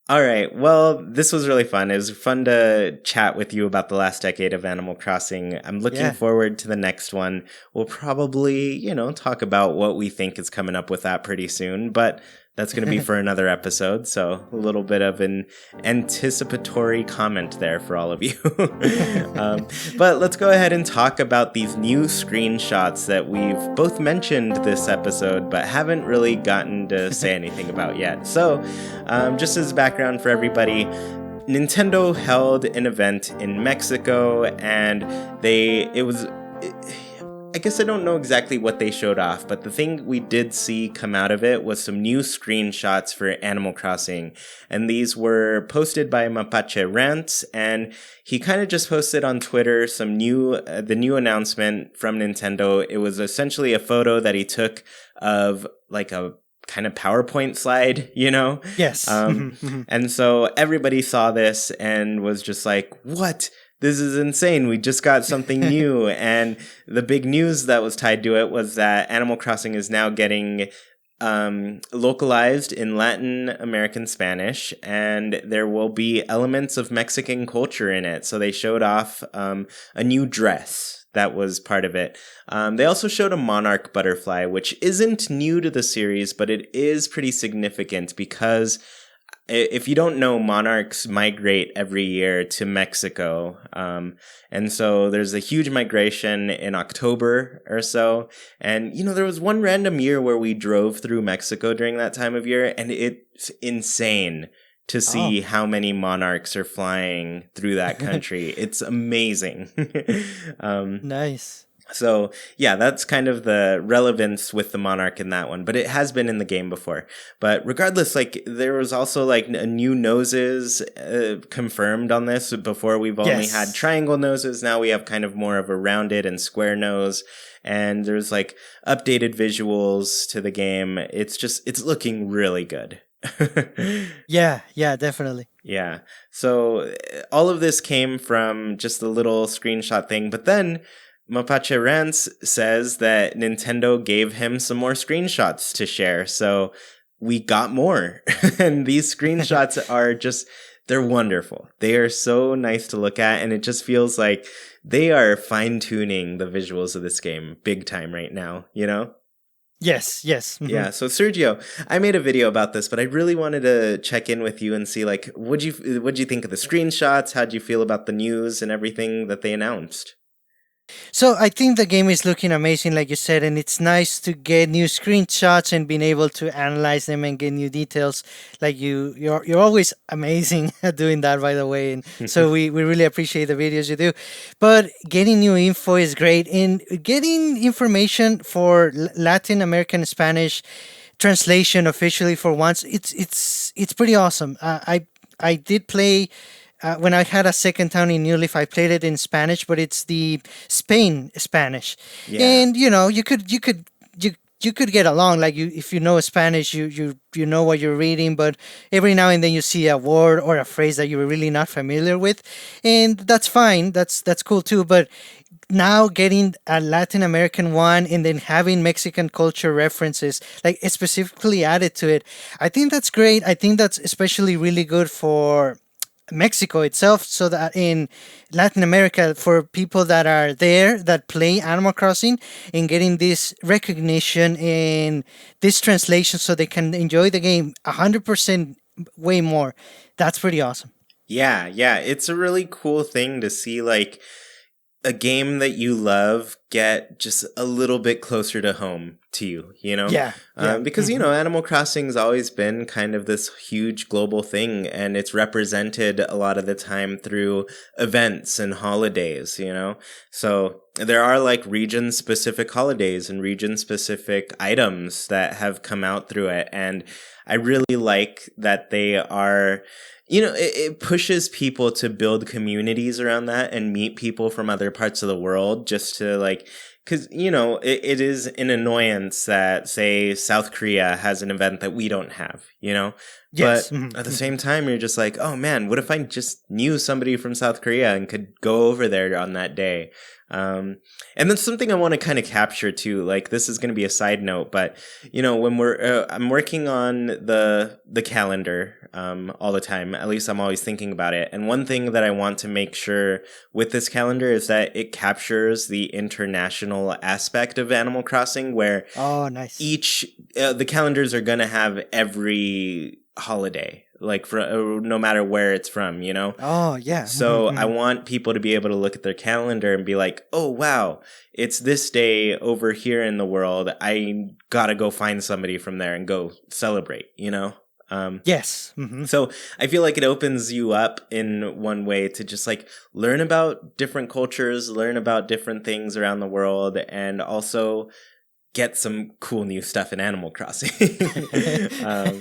All right. Well, this was really fun. It was fun to chat with you about the last decade of Animal Crossing. I'm looking forward to the next one. We'll probably, talk about what we think is coming up with that pretty soon, but that's going to be for another episode. So a little bit of an anticipatory comment there for all of you. But let's go ahead and talk about these new screenshots that we've both mentioned this episode, but haven't really gotten to say anything about yet. So just as background for everybody, Nintendo held an event in Mexico, and I guess I don't know exactly what they showed off, but the thing we did see come out of it was some new screenshots for Animal Crossing. And these were posted by Mapache Rants, and he kind of just posted on Twitter the new announcement from Nintendo. It was essentially a photo that he took of like a kind of PowerPoint slide, Yes. And so everybody saw this and was just like, what? This is insane. We just got something new. And the big news that was tied to it was that Animal Crossing is now getting localized in Latin American Spanish, and there will be elements of Mexican culture in it. So they showed off a new dress. That was part of it. They also showed a monarch butterfly, which isn't new to the series, but it is pretty significant because if you don't know, monarchs migrate every year to Mexico. And so there's a huge migration in October or so. And, there was one random year where we drove through Mexico during that time of year, and it's insane to see how many monarchs are flying through that country. It's amazing. Nice. So, yeah, that's kind of the relevance with the monarch in that one, but it has been in the game before. But regardless, there was also new noses confirmed on this. Before we've only had triangle noses. Now we have kind of more of a rounded and square nose. And there's updated visuals to the game. It's looking really good. Yeah, definitely. Yeah. So all of this came from just a little screenshot thing, but then Mapache Rants says that Nintendo gave him some more screenshots to share, so we got more. And these screenshots are they're wonderful. They are so nice to look at, and it just feels like they are fine-tuning the visuals of this game big time right now, Yes. Yeah, so Sergio, I made a video about this, but I really wanted to check in with you and see, what'd you think of the screenshots? How'd you feel about the news and everything that they announced? So I think the game is looking amazing, like you said, and it's nice to get new screenshots and being able to analyze them and get new details. Like you're always amazing at doing that, by the way. And so we really appreciate the videos you do. But getting new info is great, and getting information for Latin American Spanish translation officially for once, it's pretty awesome. I did play. When I had a second town in New Leaf, I played it in Spanish, but it's the Spain Spanish, and you could get along. If you know Spanish, you know what you're reading, but every now and then you see a word or a phrase that you're really not familiar with, and that's fine. That's cool too. But now getting a Latin American one and then having Mexican culture references specifically added to it, I think that's great. I think that's especially really good for Mexico itself, so that in Latin America, for people that are there that play Animal Crossing and getting this recognition and this translation so they can enjoy the game 100% way more. That's pretty awesome. Yeah, it's a really cool thing to see a game that you love get just a little bit closer to home to you, you know? Yeah, yeah. Because, you know, Animal Crossing's always been kind of this huge global thing, and it's represented a lot of the time through events and holidays, you know? So there are like region specific holidays and region specific items that have come out through it. And I really like that they are, you know, it pushes people to build communities around that and meet people from other parts of the world, just to like, because, you know, it is an annoyance that, say, South Korea has an event that we don't have, you know? Yes. But at the same time, you're just like, oh man, what if I just knew somebody from South Korea and could go over there on that day? And that's something I want to kind of capture too. Like, this is going to be a side note, but you know, when I'm working on the calendar all the time. At least I'm always thinking about it. And one thing that I want to make sure with this calendar is that it captures the international aspect of Animal Crossing, where nice. each the calendars are going to have every holiday, like for no matter where it's from, you know? Oh, yeah. So I want people to be able to look at their calendar and be like, oh, wow, it's this day over here in the world. I got to go find somebody from there and go celebrate, you know? Yes. So I feel like it opens you up in one way to just like learn about different cultures, learn about different things around the world, and also get some cool new stuff in Animal Crossing.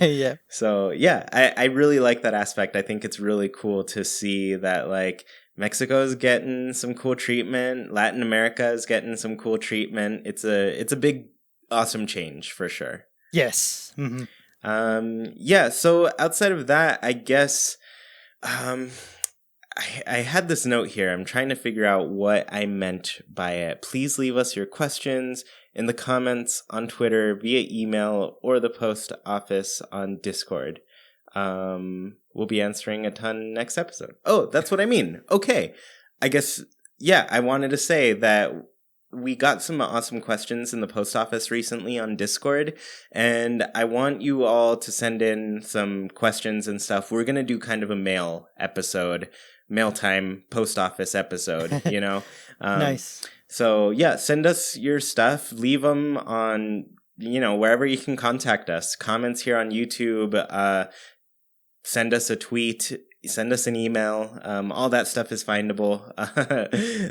Yeah. So yeah, I really like that aspect. I think it's really cool to see that like Mexico is getting some cool treatment, Latin America is getting some cool treatment. It's a big, awesome change for sure. Yes. Yeah. So outside of that, I guess, I had this note here. I'm trying to figure out what I meant by it. Please leave us your questions in the comments on Twitter, via email, or the post office on Discord. We'll be answering a ton next episode. Oh, that's what I mean. Okay. I guess, yeah, I wanted to say that we got some awesome questions in the post office recently on Discord, and I want you all to send in some questions and stuff. We're going to do kind of a mail time post office episode, you know? Nice. So yeah, send us your stuff, leave them on, you know, wherever you can contact us, comments here on YouTube, send us a tweet, send us an email. All that stuff is findable.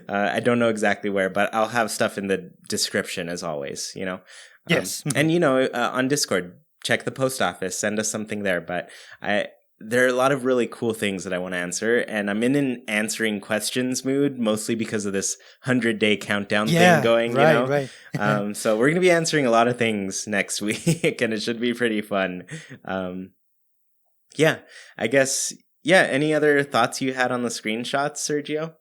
I don't know exactly where, but I'll have stuff in the description as always, you know? Yes. And, you know, on Discord, check the post office, send us something there. But there are a lot of really cool things that I want to answer, and I'm in an answering questions mood, mostly because of this 100-day countdown thing going, right, you know? Right. So we're going to be answering a lot of things next week, and it should be pretty fun. Yeah, I guess, yeah, any other thoughts you had on the screenshots, Sergio?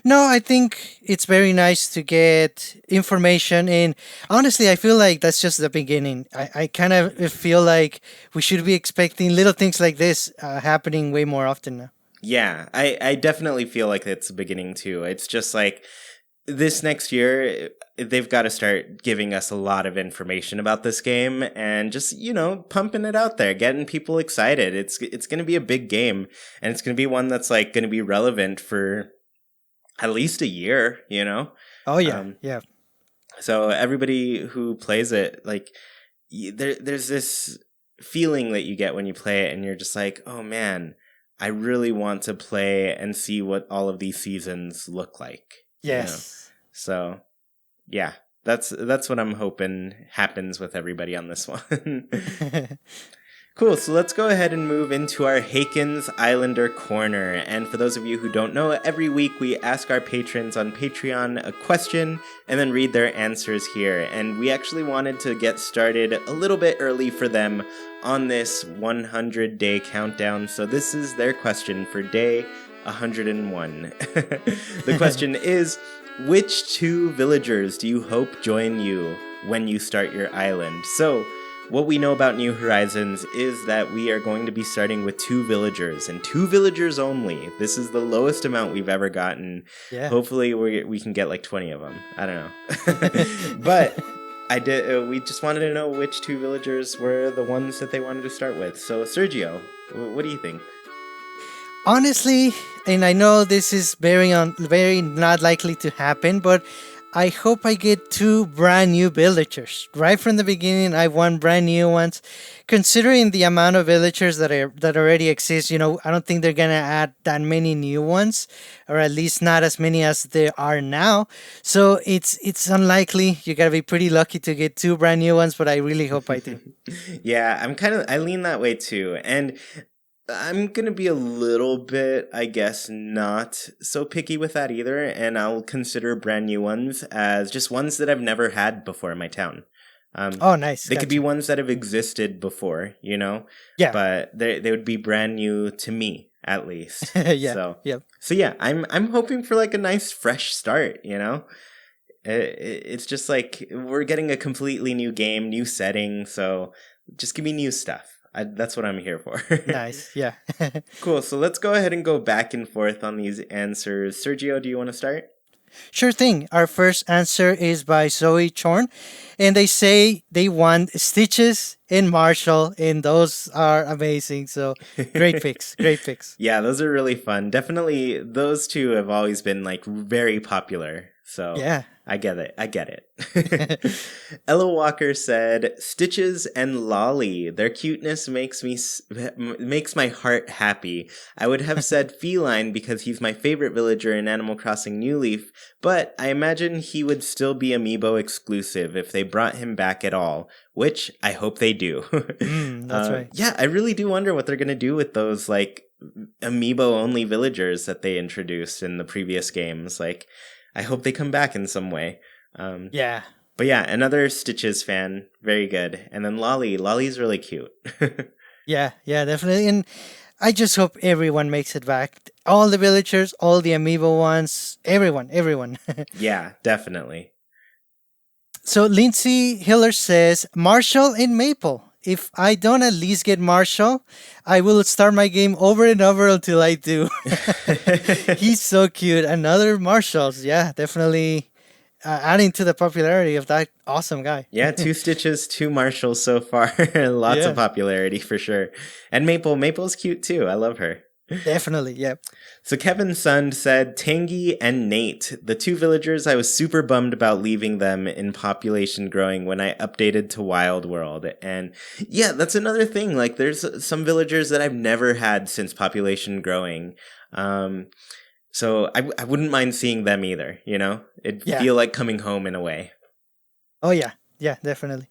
No, I think it's very nice to get information, and honestly, I feel like that's just the beginning. I kind of feel like we should be expecting little things like this happening way more often now. Yeah, I definitely feel like it's the beginning too. It's just like this next year, they've got to start giving us a lot of information about this game and just, you know, pumping it out there, getting people excited. It's going to be a big game, and it's going to be one that's like going to be relevant for at least a year, you know? Oh, yeah. Yeah. So everybody who plays it, like, there's this feeling that you get when you play it, and you're just like, oh man, I really want to play and see what all of these seasons look like. Yes. You know? So, yeah, that's what I'm hoping happens with everybody on this one. Cool, so let's go ahead and move into our Haken's Islander Corner. And for those of you who don't know, every week we ask our patrons on Patreon a question and then read their answers here. And we actually wanted to get started a little bit early for them on this 100-day countdown. So this is their question for day 101. The question is, which 2 villagers do you hope join you when you start your island? So, what we know about New Horizons is that we are going to be starting with 2 villagers, and 2 villagers only. This is the lowest amount we've ever gotten. Yeah. Hopefully we can get like 20 of them. I don't know. But we just wanted to know which 2 villagers were the ones that they wanted to start with. So Sergio, what do you think? Honestly, and I know this is very not likely to happen, but I hope I get 2 brand new villagers. Right from the beginning, I want brand new ones. Considering the amount of villagers that already exist, I don't think they're gonna add that many new ones, or at least not as many as there are now. So it's unlikely. You gotta be pretty lucky to get 2 brand new ones, but I really hope I do. Yeah, I lean that way too. And I'm going to be a little bit, I guess, not so picky with that either. And I'll consider brand new ones as just ones that I've never had before in my town. Oh, nice. They could be Gotcha. ones that have existed before, Yeah. but they would be brand new to me, at least. Yeah. So, Yep. so yeah, I'm hoping for like a nice fresh start. It's just like we're getting a completely new game, new setting. So just give me new stuff. That's what I'm here for. Nice. Yeah. Cool. So let's go ahead and go back and forth on these answers. Sergio, do you want to start? Sure thing. Our first answer is by Zoe Chorn, and they say they want Stitches and Marshall, and those are amazing. So great picks. Great picks. Yeah, those are really fun. Definitely, those two have always been like very popular. So Yeah. I get it. I get it. Ella Walker said, "Stitches and Lolly. Their cuteness makes my heart happy. I would have said feline because he's my favorite villager in Animal Crossing New Leaf, but I imagine he would still be Amiibo exclusive if they brought him back at all, which I hope they do." That's right. Yeah, I really do wonder what they're gonna do with those like Amiibo only villagers that they introduced in the previous games. Like, I hope they come back in some way. Yeah. But yeah, another Stitches fan. Very good. And then Lolly. Lolly's really cute. Yeah. Yeah. Definitely. And I just hope everyone makes it back. All the villagers, all the amiibo ones, everyone, everyone. Yeah, definitely. So Lindsay Hiller says Marshall and Maple. If I don't at least get Marshall, I will start my game over and over until I do. He's so cute. Another Marshalls. Yeah, definitely adding to the popularity of that awesome guy. Yeah, 2 Stitches, 2 Marshalls so far. Lots of popularity for sure. And Maple's cute too. I love her. Definitely, yep. So Kevin Sund said Tangy and Nate, the 2 villagers. I was super bummed about leaving them in population growing when I updated to Wild World. And yeah, that's another thing. Like, there's some villagers that I've never had since population growing. So I wouldn't mind seeing them either, It'd feel like coming home in a way. Oh, yeah. Yeah, definitely.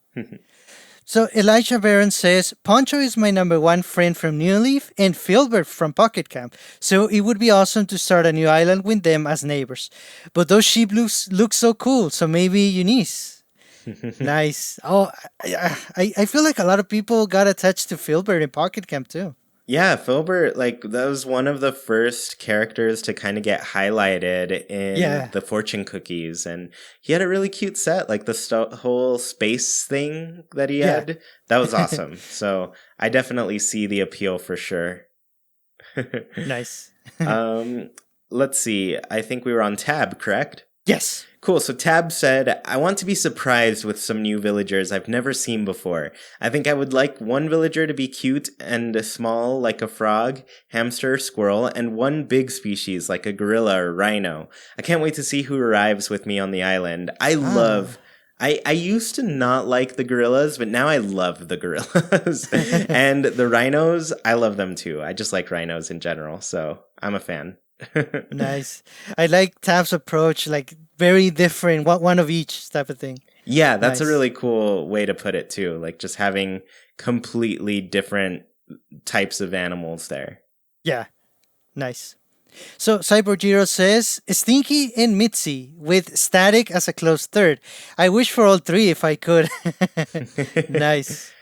So Elijah Barron says, Poncho is my #1 friend from New Leaf and Filbert from Pocket Camp, so it would be awesome to start a new island with them as neighbors. But those sheep look so cool, so maybe Eunice. Nice. Oh, I feel like a lot of people got attached to Filbert in Pocket Camp too. Yeah, Filbert, like, that was one of the first characters to kind of get highlighted in the fortune cookies. And he had a really cute set, like the whole space thing that he had. That was awesome. So I definitely see the appeal for sure. Nice. Let's see. I think we were on Tab, correct? Yes. Cool. So Tab said, I want to be surprised with some new villagers I've never seen before. I think I would like one villager to be cute and small like a frog, hamster, squirrel, and one big species like a gorilla or rhino. I can't wait to see who arrives with me on the island. I used to not like the gorillas, but now I love the gorillas. And the rhinos, I love them too. I just like rhinos in general, so I'm a fan. Nice. I like Tab's approach, like very different, one of each type of thing. Yeah, that's a really cool way to put it too. Like just having completely different types of animals there. Yeah, nice. So Cyborgiro says Stinky and Mitzi with Static as a close third. I wish for all 3 if I could. Nice.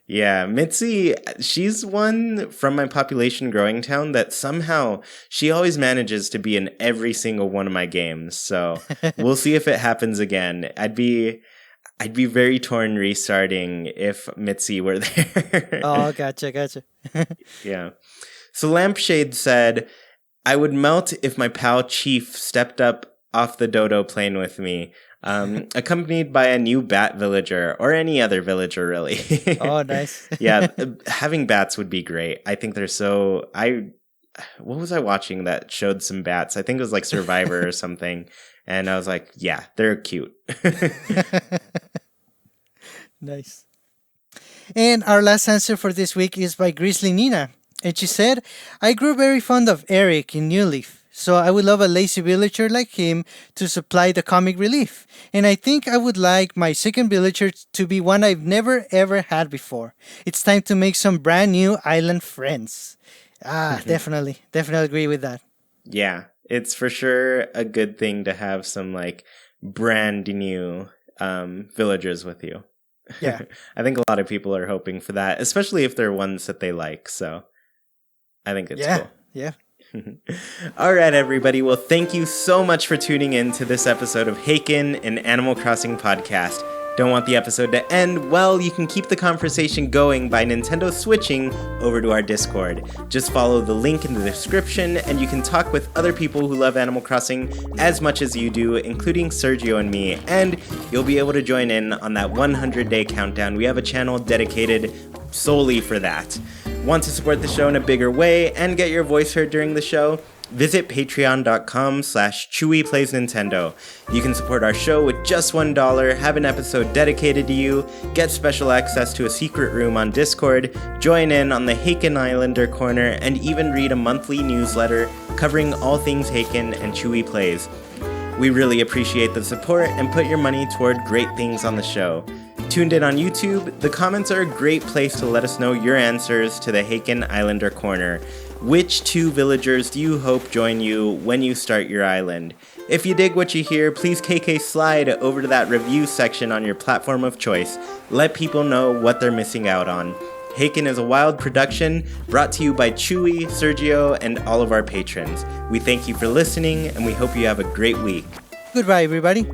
Yeah, Mitzi, she's one from my population growing town that somehow she always manages to be in every single one of my games. So we'll see if it happens again. I'd be very torn restarting if Mitzi were there. Oh, gotcha. Yeah. So Lampshade said, I would melt if my pal Chief stepped up off the dodo plane with me. Accompanied by a new bat villager or any other villager, really. Oh, nice. Yeah, having bats would be great. I think they're so. I what was I watching that showed some bats? I think it was like Survivor or something. And I was like, yeah, they're cute. Nice. And our last answer for this week is by Grizzly Nina. And she said, I grew very fond of Eric in New Leaf, so I would love a lazy villager like him to supply the comic relief. And I think I would like my second villager to be one I've never ever had before. It's time to make some brand new island friends. Definitely agree with that. Yeah, it's for sure a good thing to have some like brand new villagers with you. Yeah. I think a lot of people are hoping for that, especially if they're ones that they like. So I think it's cool. Yeah. All right, everybody. Well, thank you so much for tuning in to this episode of Haken, an Animal Crossing podcast. Don't want the episode to end? Well, you can keep the conversation going by Nintendo switching over to our Discord. Just follow the link in the description, and you can talk with other people who love Animal Crossing as much as you do, including Sergio and me, and you'll be able to join in on that 100-day countdown. We have a channel dedicated solely for that. Want to support the show in a bigger way and get your voice heard during the show? Visit patreon.com/ChewyPlaysNintendo. You can support our show with just $1, have an episode dedicated to you, get special access to a secret room on Discord, join in on the Haken Islander Corner, and even read a monthly newsletter covering all things Haken and Chewy Plays. We really appreciate the support and put your money toward great things on the show. Tuned in on YouTube, the comments are a great place to let us know your answers to the Haken Islander Corner. Which 2 villagers do you hope join you when you start your island? If you dig what you hear, please KK slide over to that review section on your platform of choice. Let people know what they're missing out on. Haken is a wild production brought to you by Chewy, Sergio, and all of our patrons. We thank you for listening, and we hope you have a great week. Goodbye, everybody.